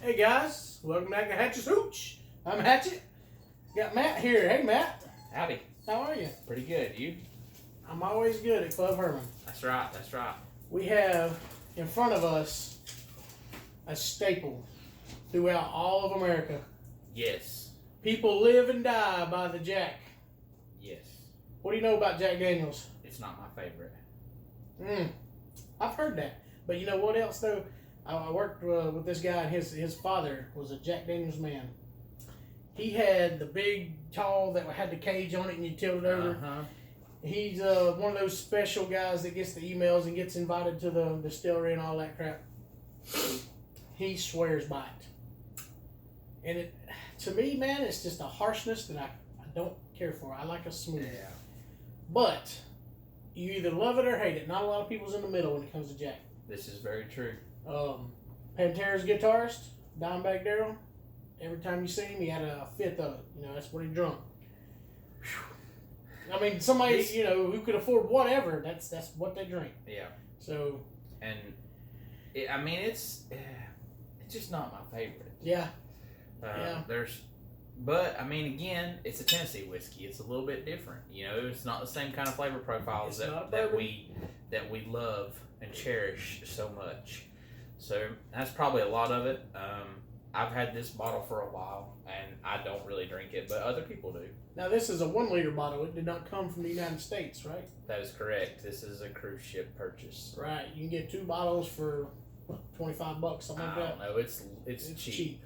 Hey guys, welcome back to Hatchets Hooch. I'm Hatchet. Got Matt here. Hey Matt, Howdy. how are you? Pretty good. You? I'm always good at Club Herman. That's right. That's right. We have in front of us a staple throughout all of America. Yes. People live and die by the Jack. Yes. What do you know about Jack Daniels? It's not my favorite. I've heard that. But you know what else though? I worked with this guy, and his father was a Jack Daniels man. He had the big, tall that had the cage on it and you tilt it over. He's one of those special guys that gets the emails and gets invited to the distillery and all that crap. He swears by it. And it, to me, man, it's just a harshness that I don't care for. I like a smooth. Yeah. But you either love it or hate it. Not a lot of people's in the middle when it comes to Jack. This is very true. Pantera's guitarist, Dimebag Darrell, every time you see him, he had a fifth of it. You know, that's what he drunk. Whew. I mean, somebody, who could afford whatever, that's what they drink. Yeah. So. And, it's just not my favorite. Yeah. But again, it's a Tennessee whiskey. It's a little bit different. It's not the same kind of flavor profiles that we love and cherish so much. So that's probably a lot of it. I've had this bottle for a while, and I don't really drink it, but other people do. Now this is a 1 liter bottle. It did not come from the United States, right? That is correct. This is a cruise ship purchase. Right. You can get 2 bottles for $25, something like that. I don't know. It's cheap.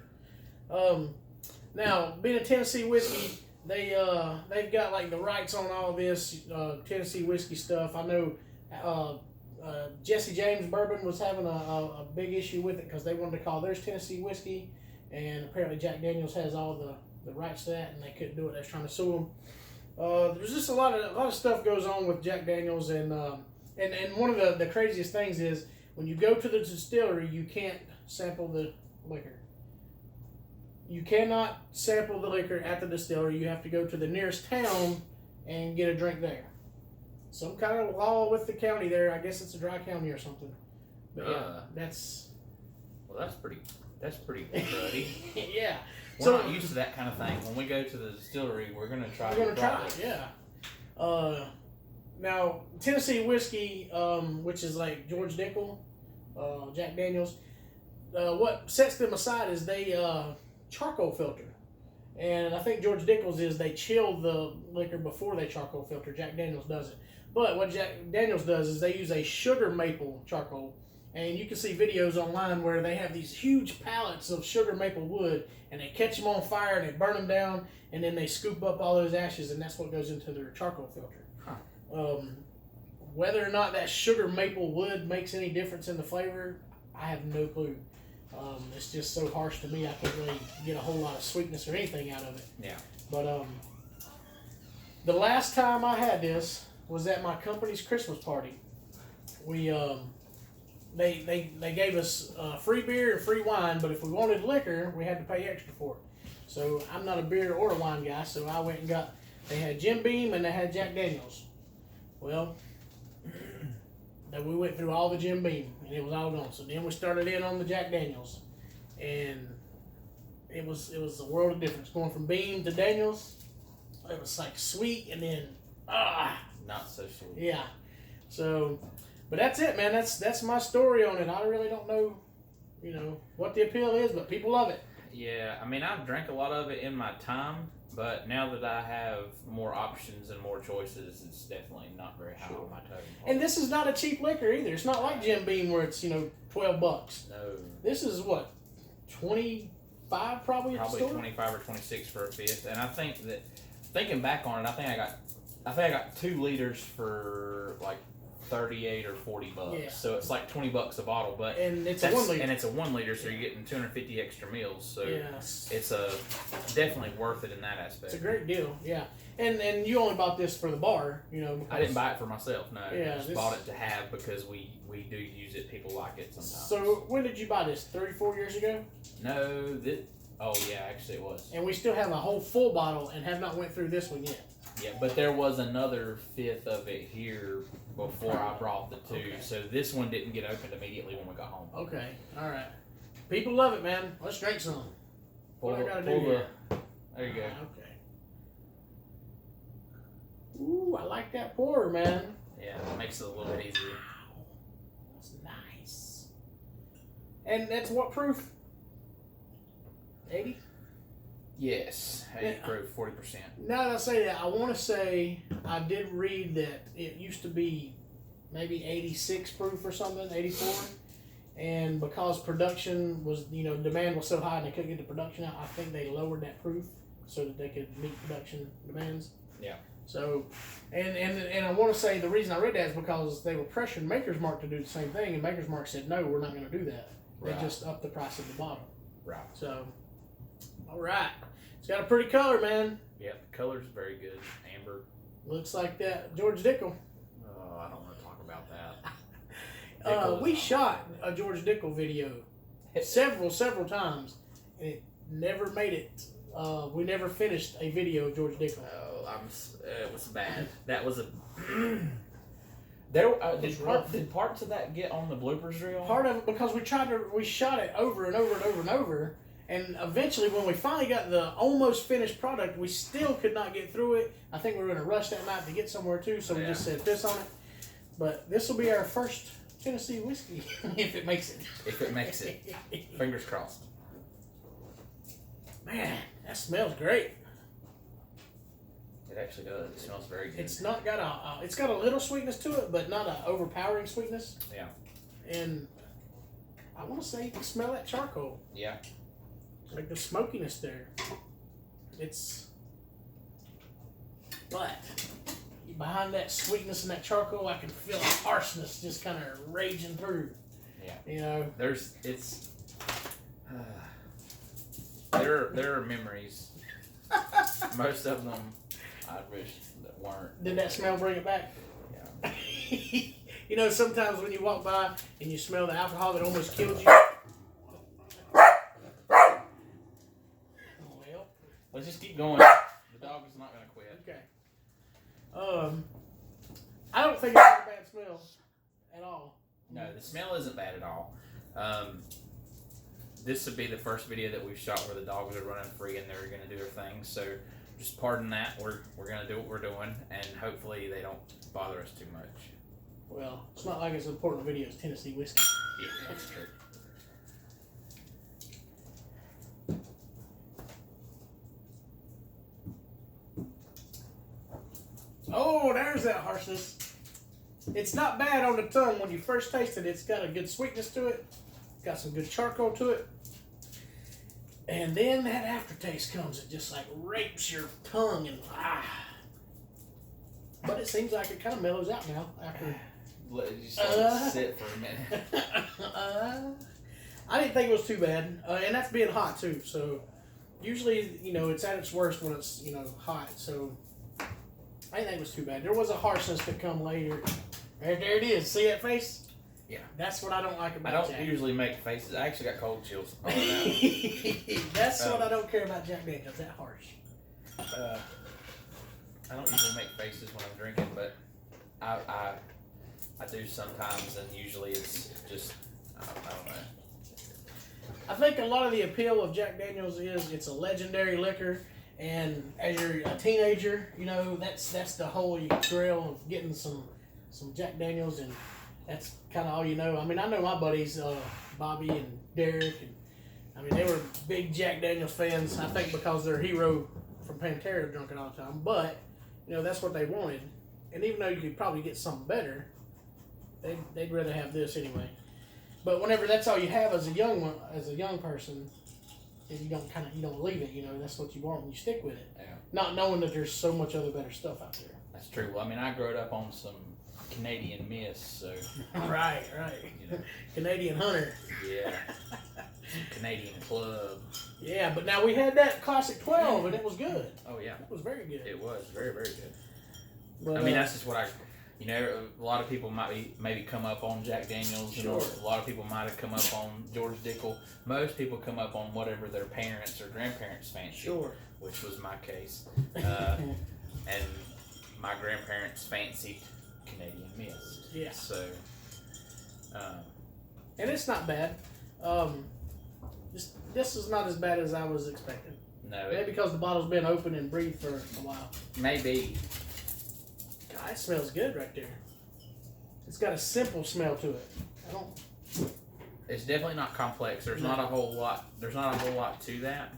Now, being a Tennessee whiskey, they've got like the rights on all this Tennessee whiskey stuff. I know Jesse James Bourbon was having a big issue with it because they wanted to call theirs Tennessee whiskey, and apparently Jack Daniels has all the rights to that, and they couldn't do it. They was trying to sue them. There's just a lot of stuff goes on with Jack Daniels, and one of the craziest things is when you go to the distillery, you can't sample the liquor. You cannot sample the liquor at the distillery. You have to go to the nearest town and get a drink there. Some kind of law with the county there. I guess it's a dry county or something. But yeah, that's pretty good, buddy. Yeah. We're not used to that kind of thing. When we go to the distillery, we're gonna try. We're gonna try it. Yeah. Now Tennessee whiskey, which is like George Dickel, Jack Daniels. What sets them aside is they charcoal filter. And I think George Dickel's is they chill the liquor before they charcoal filter. Jack Daniels doesn't. But what Jack Daniels does is they use a sugar maple charcoal. And you can see videos online where they have these huge pallets of sugar maple wood and they catch them on fire and they burn them down and then they scoop up all those ashes and that's what goes into their charcoal filter. Huh. Whether or not that sugar maple wood makes any difference in the flavor, I have no clue. It's just so harsh to me, I can't really get a whole lot of sweetness or anything out of it. Yeah. But the last time I had this was at my company's Christmas party. We they gave us free beer and free wine, but if we wanted liquor, we had to pay extra for it. So I'm not a beer or a wine guy, so I went and got. They had Jim Beam and they had Jack Daniels. Well. We went through all the Jim Beam, and it was all gone. So then we started in on the Jack Daniels, and it was a world of difference going from Beam to Daniels. It was like sweet, and then not so sweet. Yeah. So, but that's it, man. That's my story on it. I really don't know, what the appeal is, but people love it. Yeah, I've drank a lot of it in my time. But now that I have more options and more choices, it's definitely not very high on my totem pole. And this is not a cheap liquor either. It's not like Jim Beam where it's $12. No. This is what, 25 probably at the store? Probably 25 or 26 for a fifth. And I think that thinking back on it, I think I got 2 liters for like $38 or $40. Yeah. So it's like $20 a bottle, but and it's a 1 liter. And it's a 1 liter, so you're getting 250 extra meals. So yes. It's definitely worth it in that aspect. It's a great deal, yeah. And you only bought this for the bar, because I didn't buy it for myself, no. Yeah, I just bought it to have because we do use it. People like it sometimes. So when did you buy this? 34 years ago? No, actually it was. And we still have a whole full bottle and have not went through this one yet. Yeah, but there was another fifth of it here before I brought the 2. Okay. So this one didn't get opened immediately when we got home. Okay, all right. People love it, man. Let's drink some. What I gotta do here? There you go. Okay. Ooh, I like that pour, man. Yeah, it makes it a little bit easier. Wow. That's nice. And that's what proof? 80? Yes, 80 proof, 40%. Now that I say that, I want to say I did read that it used to be maybe 86 proof or something, 84. And because production was, demand was so high and they couldn't get the production out, I think they lowered that proof so that they could meet production demands. Yeah. So, and I want to say the reason I read that is because they were pressuring Maker's Mark to do the same thing, and Maker's Mark said, no, we're not going to do that. They just upped the price of the bottle. Right. So, all right. It's got a pretty color, man. Yeah, the color's very good. Amber. Looks like that George Dickel. Oh, I don't want to talk about that. We shot a George Dickel video several times, and it never made it. We never finished a video of George Dickel. Oh, it was bad. That was a. Did parts of that get on the bloopers reel? Part of it because we shot it over and over and over and over, and eventually when we finally got the almost finished product, we still could not get through it. I think we were in a rush that night to get somewhere too, so we just said piss on it. But this will be our first Tennessee whiskey if it makes it. If it makes it, fingers crossed. Man, that smells great. It actually does. It smells very good. It's not got it's got a little sweetness to it, but not an overpowering sweetness. Yeah. And I want to say you can smell that charcoal. Yeah. Like the smokiness there. But behind that sweetness and that charcoal, I can feel a harshness just kind of raging through. Yeah. There are memories. Most of them I wish that weren't. Did that smell bring it back? Yeah. Sometimes when you walk by and you smell the alcohol that almost killed you. Well, let's just keep going. The dog is not going to quit. Okay. I don't think it's a bad smell at all. No, the smell isn't bad at all. This would be the first video that we've shot where the dogs are running free and they're going to do their thing. So just pardon that. We're going to do what we're doing, and hopefully they don't bother us too much. Well, it's not like it's an important video as Tennessee whiskey. Yeah, that's true. Oh, there's that harshness. It's not bad on the tongue when you first taste it. It's got a good sweetness to it. It's got some good charcoal to it. And then that aftertaste comes. It just like rapes your tongue and But it seems like it kind of mellows out now after. Let it just sit for a minute. I didn't think it was too bad, and that's being hot too. So usually, it's at its worst when it's hot. So I didn't think it was too bad. There was a harshness that come later. Right there it is. See that face? Yeah. That's what I don't like about Jack. I don't usually make faces. I actually got cold chills. That's what I don't care about Jack Daniels. That harsh. I don't usually make faces when I'm drinking, but I do sometimes, and usually it's just I don't know. I think a lot of the appeal of Jack Daniels is it's a legendary liquor, and as you're a teenager, that's the holy grail of getting some Jack Daniels, and that's kind of all you know. I mean, I know my buddies, Bobby and Derek, and they were big Jack Daniels fans. I think because their hero from Pantera drunk it all the time, but that's what they wanted. And even though you could probably get something better, they'd rather have this anyway. But whenever that's all you have as a young person, and you don't leave it. That's what you want and you stick with it. Yeah. Not knowing that there's so much other better stuff out there. That's true. Well, I grew up on some Canadian Mist, so. Right. Canadian Hunter. Yeah. Canadian Club. Yeah, but now we had that Classic 12, and it was good. Oh, yeah. It was very good. It was very, very good. But, that's just what a lot of people maybe come up on Jack Daniels. Sure. A lot of people might have come up on George Dickel. Most people come up on whatever their parents or grandparents fancy. Sure. Which was my case. And my grandparents fancied Canadian Mist. Yeah. So. And it's not bad. This is not as bad as I was expecting. No. Maybe because the bottle's been open and breathed for a while. Maybe. God, it smells good right there. It's got a simple smell to it. It's definitely not complex. There's not a whole lot. There's not a whole lot to that.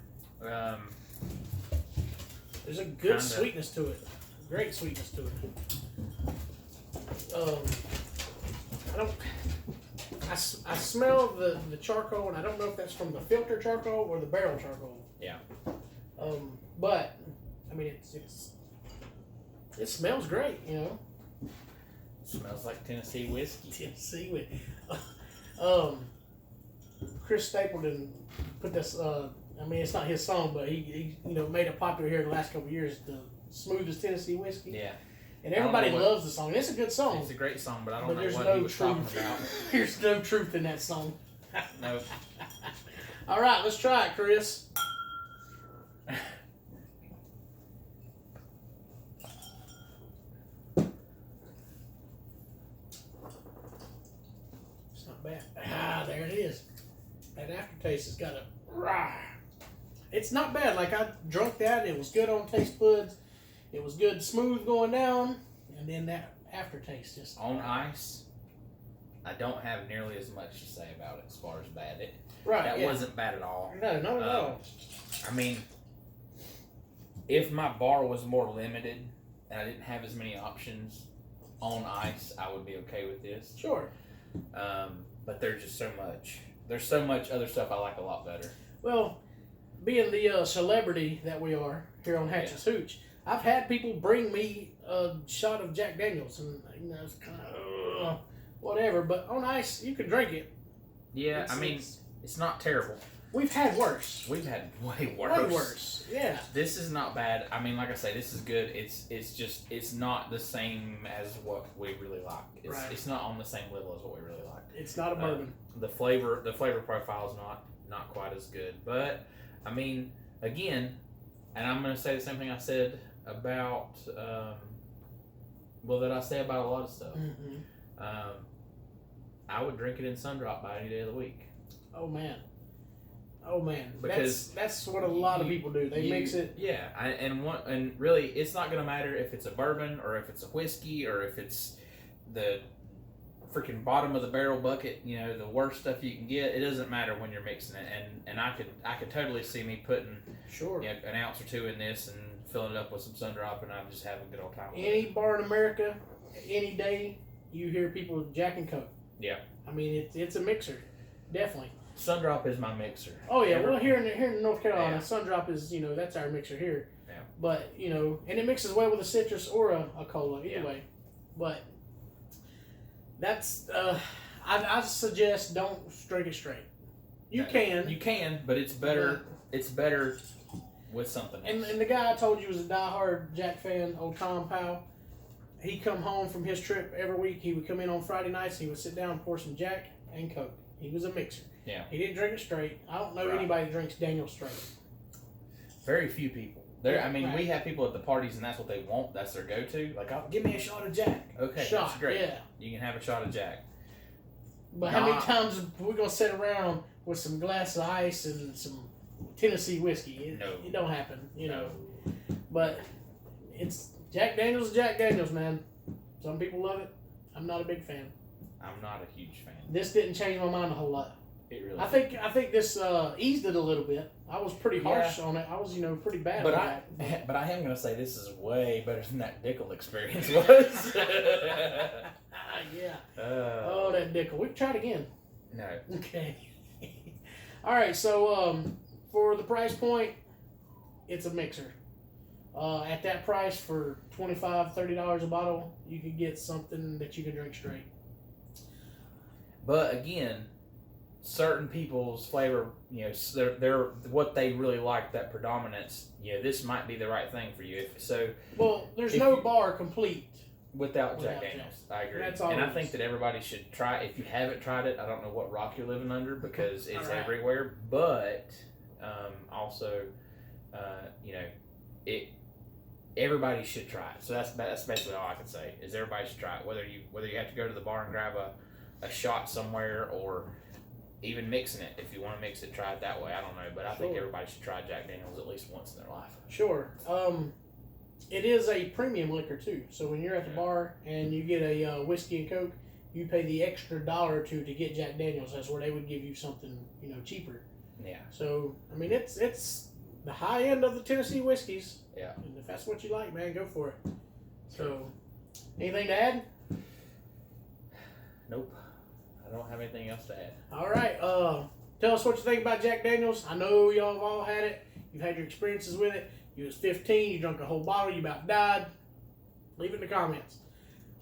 There's a good sweetness to it. Great sweetness to it. I smell the charcoal, and I don't know if that's from the filter charcoal or the barrel charcoal. Yeah. But I mean, it smells great, you know. Smells like Tennessee whiskey. Tennessee whiskey. Chris Stapleton put this. I mean, it's not his song, but he made it popular here in the last couple of years. The smoothest Tennessee whiskey. Yeah. And everybody loves the song. And it's a good song. It's a great song, but I don't know there's what no he was talking about. There's no truth in that song. No. All right, let's try it, Chris. It's not bad. Ah, there it is. That aftertaste has got a rah. It's not bad. Like, I drunk that. It was good on taste buds. It was good, smooth going down. And then that aftertaste just... On ice, I don't have nearly as much to say about it as far as bad. That wasn't bad at all. No, not at all. I mean, if my bar was more limited and I didn't have as many options on ice, I would be okay with this. Sure. But there's just so much. There's so much other stuff I like a lot better. Well, being the celebrity that we are here on Hatchets Hooch, I've had people bring me a shot of Jack Daniels, and it's kind of whatever. But on ice, you can drink it. Yeah, it's not terrible. We've had worse. We've had way worse. Way worse. Yeah. This is not bad. I mean, like I say, this is good. It's not the same as what we really like. It's not on the same level as what we really like. It's not a bourbon. The flavor profile is not quite as good. But I mean, again, and I'm going to say the same thing I said about that I say about a lot of stuff. Mm-hmm. I would drink it in Sundrop by any day of the week. Oh man. Because that's what a lot of people do. They mix it. Yeah, and really, it's not going to matter if it's a bourbon or if it's a whiskey or if it's the freaking bottom of the barrel bucket. The worst stuff you can get. It doesn't matter when you're mixing it. And I could totally see me putting an ounce or two in this and filling it up with some Sundrop, and I'm just having a good old time. Any bar in America, any day, you hear people with Jack and Coke. Yeah. I mean, it's a mixer, definitely. Sundrop is my mixer. Oh yeah, well here in North Carolina, Sundrop is that's our mixer here. Yeah. But and it mixes well with a citrus or a cola either way. But that's I suggest don't drink it straight. You can, but it's better. It's better with something else. And the guy I told you was a diehard Jack fan, old Tom Powell. He come home from his trip every week. He would come in on Friday nights. He would sit down and pour some Jack and Coke. He was a mixer. Yeah. He didn't drink it straight. I don't know anybody that drinks Daniel straight. Very few people. We have people at the parties, and that's what they want. That's their go-to. Like, give me a shot of Jack. Okay, that's great. Yeah. You can have a shot of Jack. But how many times are we going to sit around with some glass of ice and some Tennessee whiskey? It don't happen, know. But it's Jack Daniels, man. Some people love it. I'm not a big fan. I'm not a huge fan. This didn't change my mind a whole lot. It really I think this eased it a little bit. I was pretty harsh on it. I was, pretty bad but on that. But I am going to say this is way better than that Dickel experience was. Yeah. That Dickel. We can try it again. No. Okay. All right, so for the price point, it's a mixer. At that price, for $25, $30 a bottle, you could get something that you can drink straight. But again, certain people's flavor, they're what they really like, that predominance. This might be the right thing for you. There's no bar complete without Jack Daniels. I agree, and I think that everybody should try. If you haven't tried it, I don't know what rock you're living under, because it's everywhere. But everybody should try it. So that's basically all I can say, is everybody should try it. Whether you have to go to the bar and grab a shot somewhere, or even mixing it, if you want to mix it, try it that way. I don't know, but I think everybody should try Jack Daniels at least once in their life. Sure. It is a premium liquor too. So when you're at the bar and you get a whiskey and Coke, you pay the extra $1 or $2 to get Jack Daniels. That's where they would give you something, cheaper. Yeah. So I mean, it's the high end of the Tennessee whiskeys. Yeah. And if that's what you like, man, go for it. So, anything to add? Nope. I don't have anything else to add. All right. Tell us what you think about Jack Daniels. I know y'all have all had it. You've had your experiences with it. You was 15. You drank a whole bottle. You about died. Leave it in the comments.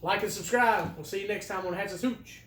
Like and subscribe. We'll see you next time on Hatchets Hooch.